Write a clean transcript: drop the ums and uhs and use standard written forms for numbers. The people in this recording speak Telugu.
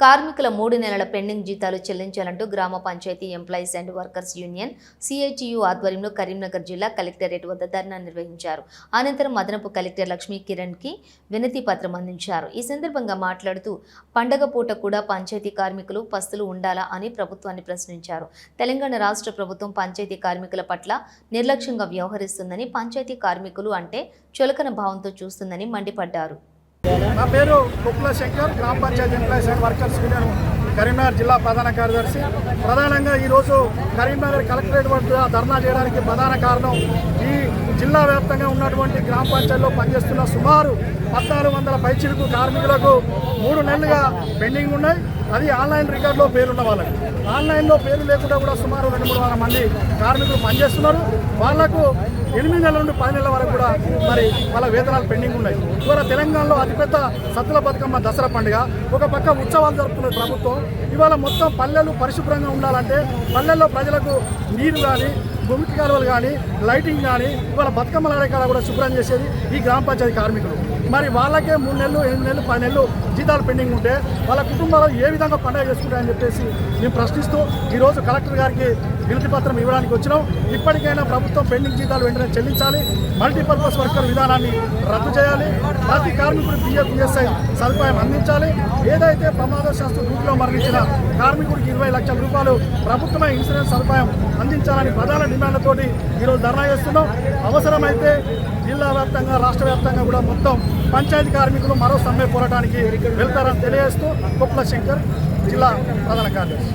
కార్మికుల 3 నెలల పెండింగ్ జీతాలు చెల్లించాలంటూ గ్రామ panchayat employees and workers union CITU ఆధ్వర్యంలో కరీంనగర్ జిల్లా కలెక్టరేట్ వద్ద ధర్నా నిర్వహించారు. అనంతరం అదనపు కలెక్టర్ లక్ష్మీ కిరణ్కి వినతి పత్రం అందించారు. ఈ సందర్భంగా మాట్లాడుతూ పండగ పూట కూడా పంచాయతీ కార్మికులు పస్తులు ఉండాలా అని ప్రభుత్వాన్ని ప్రశ్నించారు. తెలంగాణ రాష్ట్ర ప్రభుత్వం పంచాయతీ కార్మికుల పట్ల నిర్లక్ష్యంగా వ్యవహరిస్తుందని, పంచాయతీ కార్మికులు అంటే చులకన భావంతో చూస్తుందని మండిపడ్డారు. నా పేరు కుప్ల శంకర్, గ్రామ panchayat employees and workers union Karimnagar జిల్లా ప్రధాన కార్యదర్శి. ప్రధానంగా ఈరోజు కరీంనగర్ కలెక్టరేట్ వద్ద ధర్నా చేయడానికి ప్రధాన కారణం ఈ జిల్లా వ్యాప్తంగా ఉన్నటువంటి గ్రామ పంచాయతీలో పనిచేస్తున్న సుమారు 1400 పైచిలుకు కార్మికులకు 3 నెలలుగా పెండింగ్ ఉన్నాయి. అది ఆన్లైన్ రికార్డులో పేరున్న వాళ్ళకి, ఆన్లైన్లో పేరు లేకుండా కూడా సుమారు 200-300 మంది కార్మికులు పనిచేస్తున్నారు. వాళ్లకు 8 నెలల నుండి 10 నెలల వరకు కూడా మరి వాళ్ళ వేతనాలు పెండింగ్ ఉన్నాయి. ఇవాళ తెలంగాణలో అతిపెద్ద సద్దుల బతుకమ్మ దసరా పండుగ, ఒక పక్క ఉత్సవాలు జరుపుతున్న ప్రభుత్వం ఇవాళ మొత్తం పల్లెలు పరిశుభ్రంగా ఉండాలంటే పల్లెల్లో ప్రజలకు నీరు కానీ, భూమికి కాలువలు కానీ, లైటింగ్ కానీ, ఇవాళ బతుకమ్మల ఆడకాడ కూడా శుభ్రం చేసేది ఈ గ్రామ పంచాయతీ కార్మికులు. మరి వాళ్ళకే 3 నెలలు, 8 నెలలు, 10 నెలలు జీతాలు పెండింగ్ ఉంటే వాళ్ళ కుటుంబాలు ఏ విధంగా పండుగ చేసుకుంటాయని చెప్పేసి మేము ప్రశ్నిస్తూ ఈరోజు కలెక్టర్ గారికి వినతి పత్రం ఇవ్వడానికి వచ్చినాం. ఇప్పటికైనా ప్రభుత్వం పెండింగ్ జీతాలు వెంటనే చెల్లించాలి, మల్టీపర్పస్ వర్కర్ విధానాన్ని రద్దు చేయాలి, ప్రతి కార్మికుడు పిఎఫ్, ఈఎస్ఐ సదుపాయం అందించాలి. ఏదైతే ప్రమాదశాస్తు డ్యూటీలో మరణించిన కార్మికుడికి 20 లక్షల రూపాయలు ప్రభుత్వమే ఇన్సూరెన్స్ సదుపాయం అందించాలని ప్రధాన డిమాండ్లతోటి ఈరోజు ధర్నా చేస్తున్నాం. అవసరమైతే జిల్లా వ్యాప్తంగా, రాష్ట్ర వ్యాప్తంగా కూడా మొత్తం పంచాయతీ కార్మికులు మరో సమ్మె పోరాటానికి వెళ్తారని తెలియజేస్తూ కుప్ల శంకర్, జిల్లా ప్రధాన కార్యదర్శి.